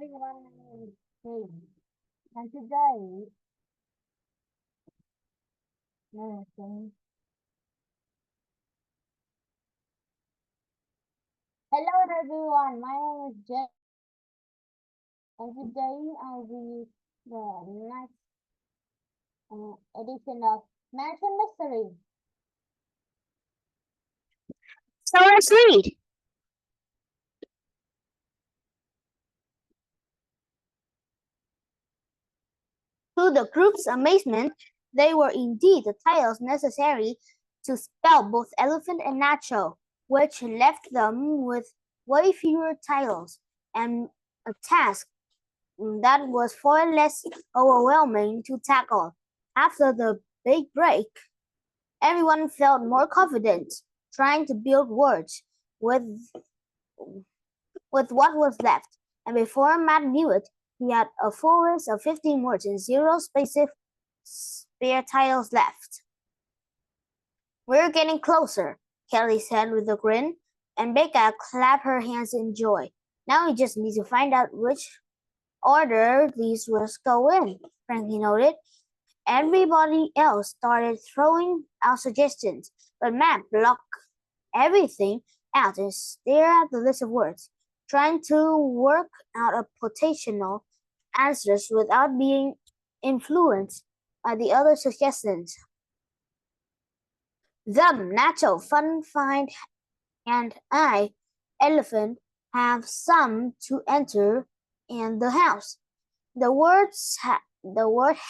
everyone, my name is and today, nursing. Hello everyone, my name is Jay, and today I'll be the next edition of Masion Mystery. So let's read. To the group's amazement, they were indeed the titles necessary to spell both elephant and nacho, which left them with way fewer titles and a task that was far less overwhelming to tackle. After the big break, everyone felt more confident trying to build words with what was left, and before Matt knew it, he had a full list of 15 words and 0 spare titles left. We're getting closer, Kelly said with a grin, and Becca clapped her hands in joy. Now we just need to find out which order these words go in, Frankie noted. Everybody else started throwing out suggestions, but Matt blocked everything out and stared at the list of words, trying to work out a potential answers without being influenced by the other suggestions. Them, Nacho, Fun Find, and I, Elephant, have some to enter in the house. The word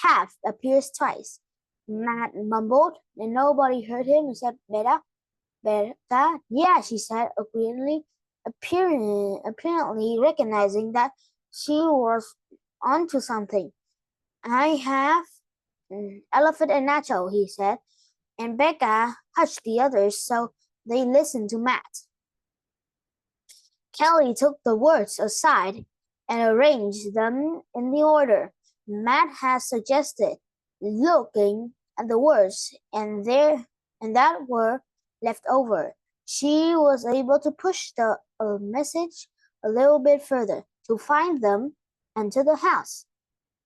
have appears twice. Matt mumbled, and nobody heard him except Beta. Beta, yeah, she said agreeingly, apparently recognizing that she was onto something. I have Elephant and Nacho, he said, and Becca hushed the others so they listened to Matt. Kelly took the words aside and arranged them in the order Matt had suggested, looking at the words and that were left over. She was able to push the message a little bit further to find them enter the house.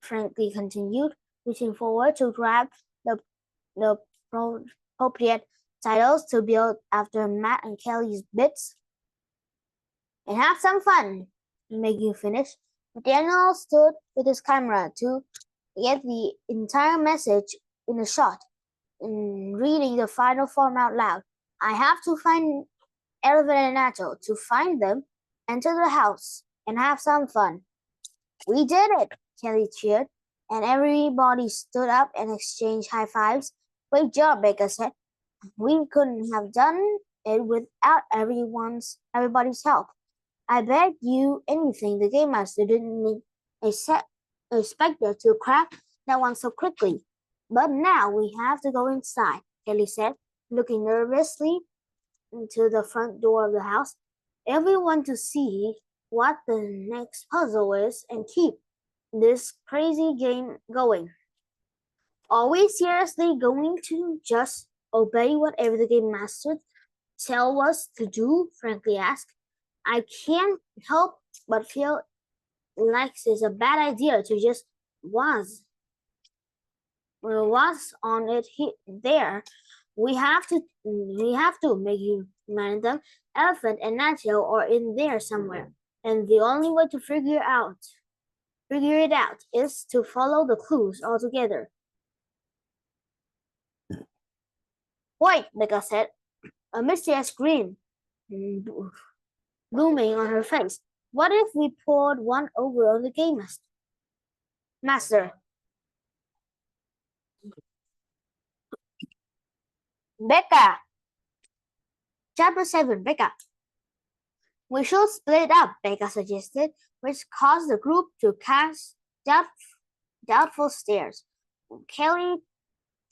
Frankie continued, reaching forward to grab the appropriate titles to build after Matt and Kelly's bits. And have some fun, make you finish. Daniel stood with his camera to get the entire message in a shot, reading the final form out loud. I have to find Elephant and Nacho. To find them, enter the house, and have some fun. We did it, Kelly cheered, and everybody stood up and exchanged high fives. Great job, Becca said. We couldn't have done it without everybody's help. I bet you anything the game master didn't expect us to crack that one so quickly. But now we have to go inside, Kelly said, looking nervously into the front door of the house. Everyone to see what the next puzzle is and keep this crazy game going. Are we seriously going to just obey whatever the game master tells us to do? Frankie asked. I can't help but feel like it's a bad idea to just was on it there. We have to make you mind them. Elephant and Nacho are in there somewhere, and the only way to figure it out is to follow the clues altogether. Wait, Becca said, a mysterious grin blooming on her face. What if we poured one over on the game master? Becca! Chapter 7, Becca. We should split up, Becca suggested, which caused the group to cast doubtful stares. Kelly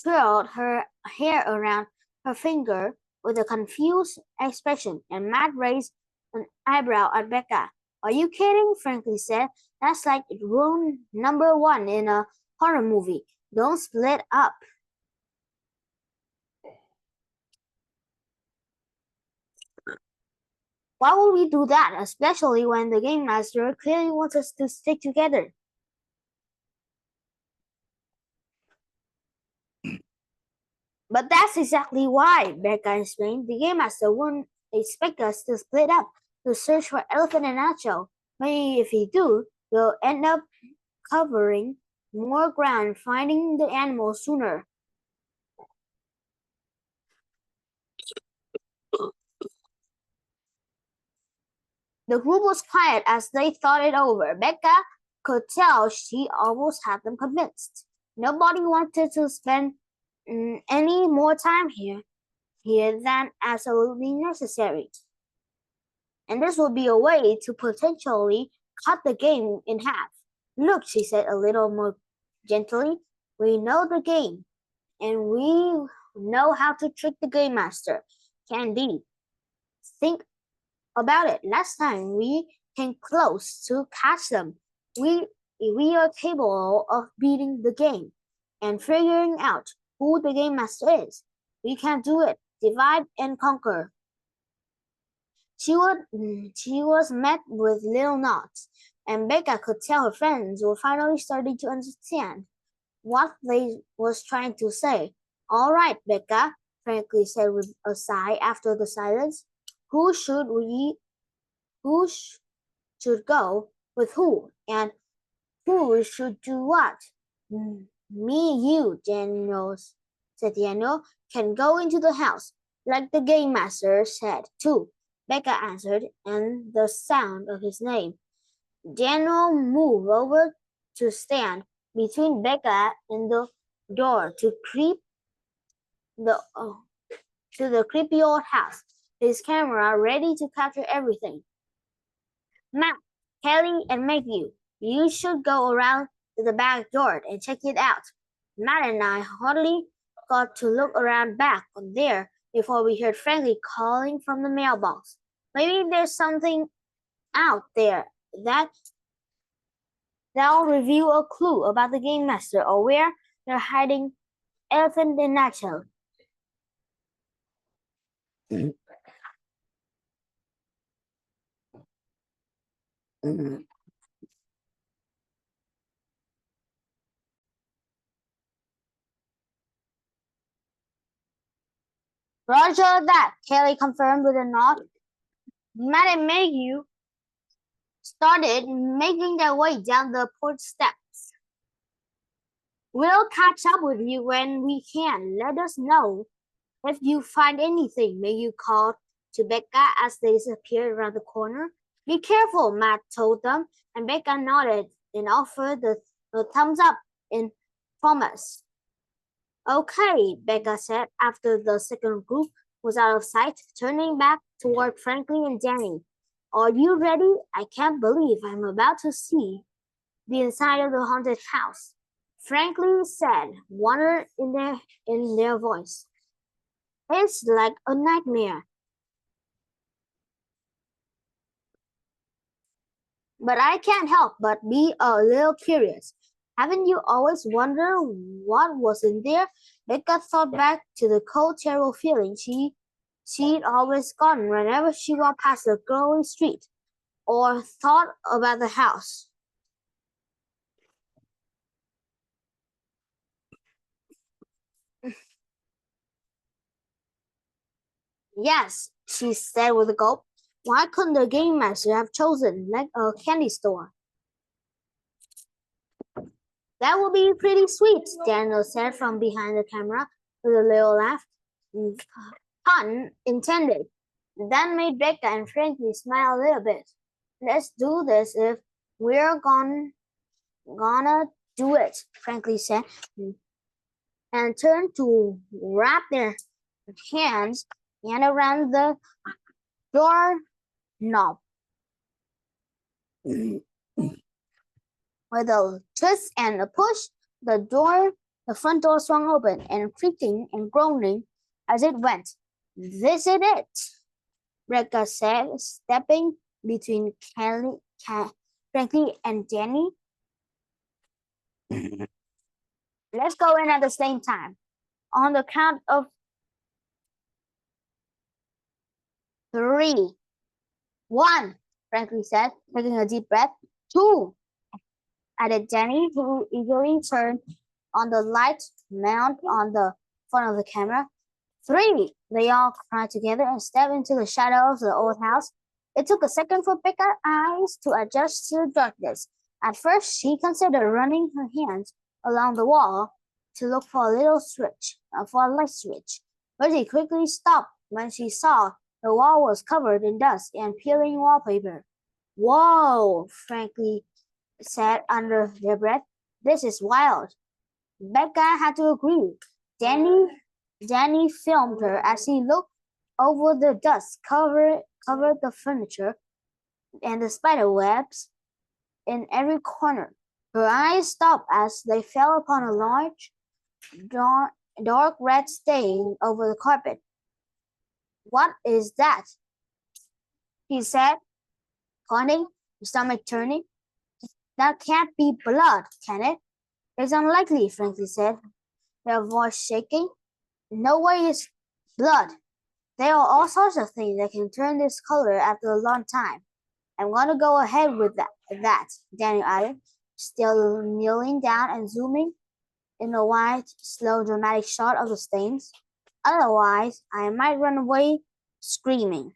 twirled her hair around her finger with a confused expression, and Matt raised an eyebrow at Becca. Are you kidding? Frankie said. That's like rule number 1 in a horror movie. Don't split up. Why would we do that, especially when the game master clearly wants us to stick together? But that's exactly why, Becca explained. The game master wouldn't expect us to split up to search for elephant and nacho. Maybe if we do, we'll end up covering more ground, finding the animal sooner. The group was quiet as they thought it over. Becca could tell she almost had them convinced. Nobody wanted to spend any more time here than absolutely necessary. And this would be a way to potentially cut the game in half. Look, she said a little more gently, we know the game, and we know how to trick the game master. Can be. Think about it. Last time we came close to catch them. We are capable of beating the game and figuring out who the game master is. We can do it. Divide and conquer. She was met with little nods, and Becca could tell her friends were finally starting to understand what they was trying to say. All right, Becca, Franklin said with a sigh after the silence. Who should we who should go with who, and who should do what? Me, you, said Daniel, can go into the house, like the game master said, too. Becca answered, and the sound of his name. Daniel moved over to stand between Becca and the door to the creepy old house, his camera ready to capture everything. Matt, Kelly, and Matthew, you should go around to the back door and check it out. Matt and I hardly got to look around back there before we heard Frankie calling from the mailbox. Maybe there's something out there that'll reveal a clue about the game master or where they're hiding Elephant and Nacho. Roger that, Kelly confirmed with a nod. Matt and Maggie started making their way down the porch steps. We'll catch up with you when we can. Let us know if you find anything. Maggie called to Becca as they disappeared around the corner. Be careful, Matt told them, and Becca nodded and offered the thumbs up in promise. Okay, Becca said after the second group was out of sight, turning back toward Franklin and Danny. Are you ready? I can't believe I'm about to see the inside of the haunted house. Franklin said, wonder in their voice. It's like a nightmare. But I can't help but be a little curious. Haven't you always wondered what was in there? Becca thought back to the cold, terrible feeling she'd always gotten whenever she walked past the glowing street or thought about the house. Yes, she said with a gulp. Why couldn't the game master have chosen like a candy store? That would be pretty sweet, Daniel said from behind the camera with a little laugh. Pun intended. That made Becca and Frankie smile a little bit. Let's do this if we're gonna do it, Frankie said, and turned to wrap their hands and around the door knob. With a twist and a push, the front door swung open and creaking and groaning as it went. This is it, Becca said, stepping between Frankie and Danny. Let's go in at the same time. On the count of 3. 1, Franklin said, taking a deep breath. 2, added Danny, who eagerly turned on the light mount on the front of the camera. 3, they all cried together and stepped into the shadow of the old house. It took a second for Becca's eyes to adjust to the darkness. At first, she considered running her hands along the wall to look for a little switch, for a light switch, but she quickly stopped when she saw the wall was covered in dust and peeling wallpaper. Whoa, Frankie said under their breath. This is wild. Becca had to agree. Danny filmed her as she looked over the dust covered the furniture and the spider webs in every corner. Her eyes stopped as they fell upon a large, dark red stain over the carpet. What is that? He said, pointing, his stomach turning. That can't be blood, can it? It's unlikely, Frankie said, her voice shaking. No way it's blood. There are all sorts of things that can turn this color after a long time. I'm gonna go ahead with that, Daniel added, still kneeling down and zooming in a wide, slow, dramatic shot of the stains. Otherwise, I might run away screaming.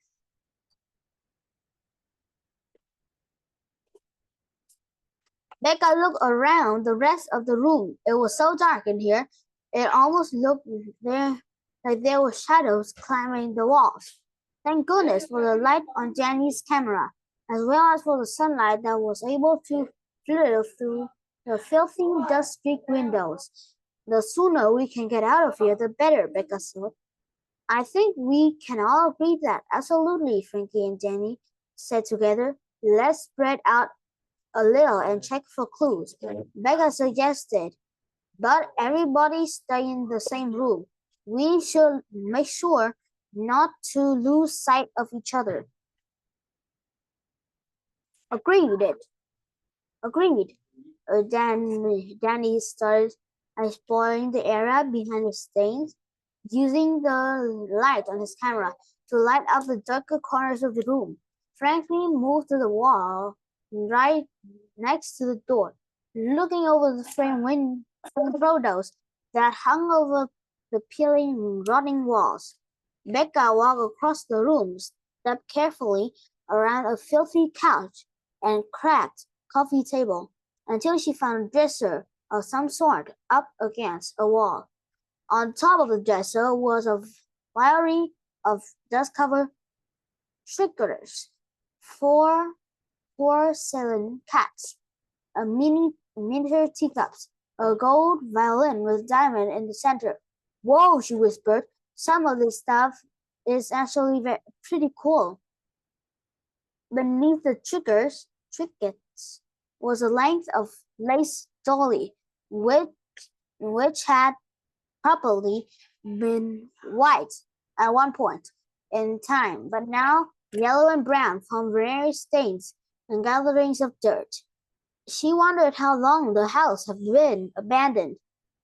Becca looked around the rest of the room. It was so dark in here, it almost looked like there were shadows climbing the walls. Thank goodness for the light on Danny's camera, as well as for the sunlight that was able to filter through the filthy, dust-streaked windows. The sooner we can get out of here, the better, Becca said. I think we can all agree that. Absolutely, Frankie and Danny said together. Let's spread out a little and check for clues, Becca suggested. But everybody stay in the same room. We should make sure not to lose sight of each other. Agreed. Agreed. Danny started exploring the area behind the stains, using the light on his camera to light up the darker corners of the room. Franklin moved to the wall right next to the door, looking over the frame photos that hung over the peeling, rotting walls. Becca walked across the room, stepped carefully around a filthy couch and cracked coffee table until she found a dresser of some sort up against a wall. On top of the dresser was a variety of dust-covered triggers, 4 porcelain cats, a miniature teacups, a gold violin with diamond in the center. Whoa, she whispered. Some of this stuff is actually pretty cool. Beneath the trinkets was a length of lace dolly, which had probably been white at one point in time, but now yellow and brown from various stains and gatherings of dirt. She wondered how long the house had been abandoned.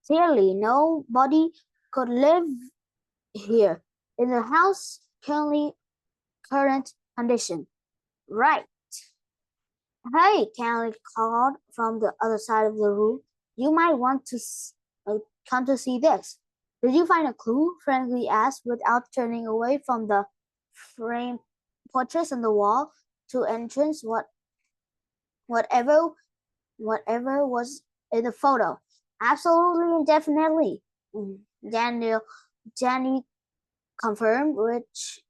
Clearly, nobody could live here in the house current condition. Right. Hey, Kelly called from the other side of the room. You might want to come to see this. Did you find a clue? Franklin asked without turning away from the framed portraits on the wall to entrance whatever was in the photo. Absolutely and definitely. Danny confirmed, which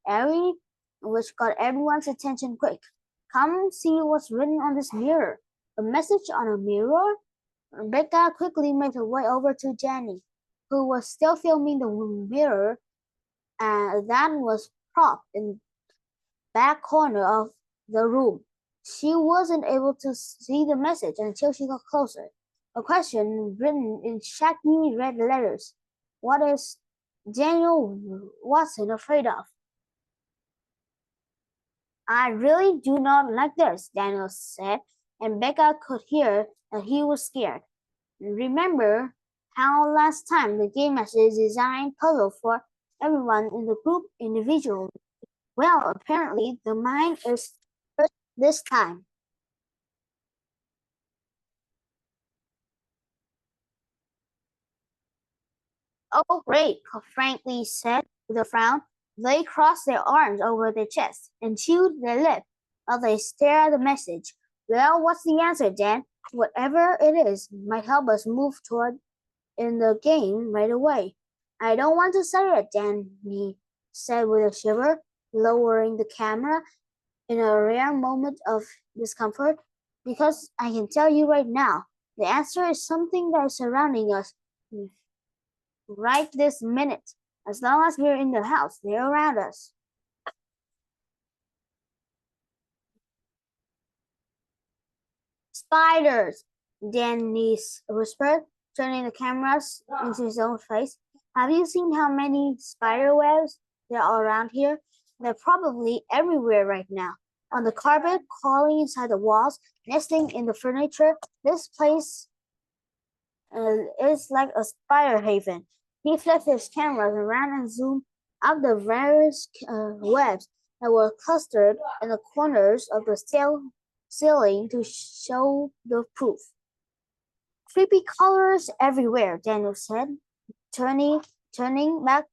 got everyone's attention quick. Come see what's written on this mirror. A message on a mirror? Rebecca quickly made her way over to Jenny, who was still filming the mirror that was propped in the back corner of the room. She wasn't able to see the message until she got closer. A question written in shaggy red letters. What is Daniel Watson afraid of? I really do not like this, Daniel said, and Becca could hear that he was scared. Remember how last time the game master designed puzzle for everyone in the group individually? Well, apparently the mine is this time. Oh, great, Frankie said with a frown. They crossed their arms over their chests and chewed their lip while they stared at the message. Well, what's the answer, Dan? Whatever it is might help us move toward in the game right away. I don't want to say it, Dan, he said with a shiver, lowering the camera in a rare moment of discomfort, because I can tell you right now, the answer is something that is surrounding us right this minute. As long as we're in the house, they're around us. Spiders, Dennis whispered, turning the cameras into his own face. Have you seen how many spider webs there are around here? They're probably everywhere right now. On the carpet, crawling inside the walls, nesting in the furniture. This place is like a spider haven. He flipped his cameras around and zoomed out the various webs that were clustered in the corners of the ceiling to show the proof. Creepy colors everywhere, Daniel said, turning back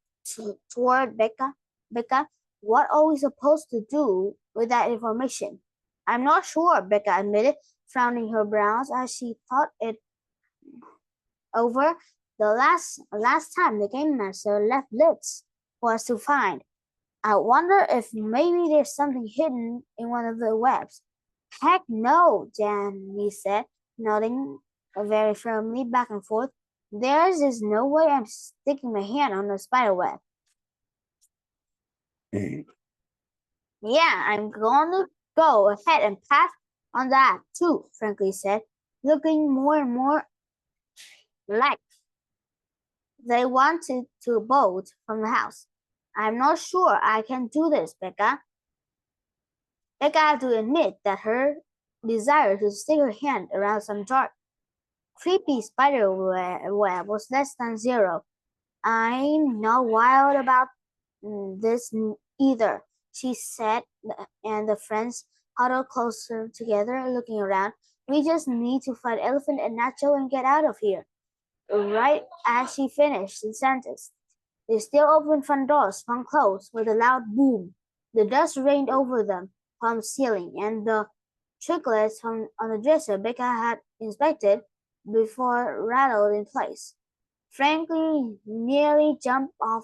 toward Becca. Becca, what are we supposed to do with that information? I'm not sure, Becca admitted, frowning her brows as she thought it over. The last time the game master left lists for us to find. I wonder if maybe there's something hidden in one of the webs. Heck no, Danny said, nodding very firmly back and forth. There's just no way I'm sticking my hand on a spider web. Yeah, I'm going to go ahead and pass on that too, Frankie said, looking more and more like they wanted to bolt from the house. I'm not sure I can do this, Becca. Becca had to admit that her desire to stick her hand around some dark, creepy spider web was less than zero. I'm not wild about this either, she said, and the friends huddled closer together, looking around. We just need to find Elephant and Nacho and get out of here. Right as she finished the sentence, the still open front door swung closed with a loud boom. The dust rained over them from the ceiling, and the tricklets from on the dresser Becca had inspected before rattled in place. Frankie nearly jumped of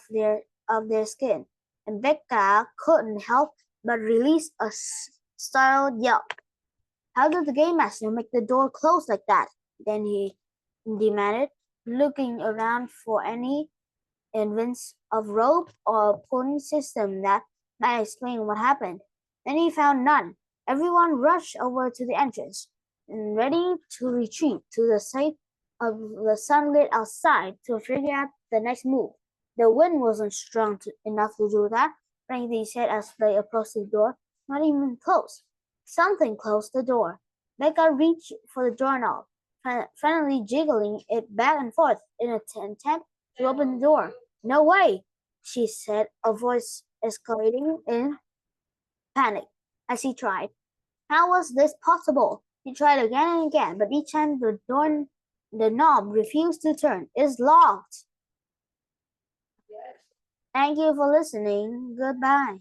their skin, and Becca couldn't help but release a startled yelp. How did the game master make the door close like that? Then he demanded, looking around for any evidence of rope or pulling system that might explain what happened. Then he found none. Everyone rushed over to the entrance, ready to retreat to the sight of the sunlit outside to figure out the next move. The wind wasn't strong enough to do that, Frankie said as they approached the door. Not even close. Something closed the door. Becca reached for the doorknob, frantically jiggling it back and forth in an attempt to open the door. No way, she said, a voice escalating in panic as he tried. How was this possible? He tried again and again, but each time the knob refused to turn. It's locked. Thank you for listening. Goodbye.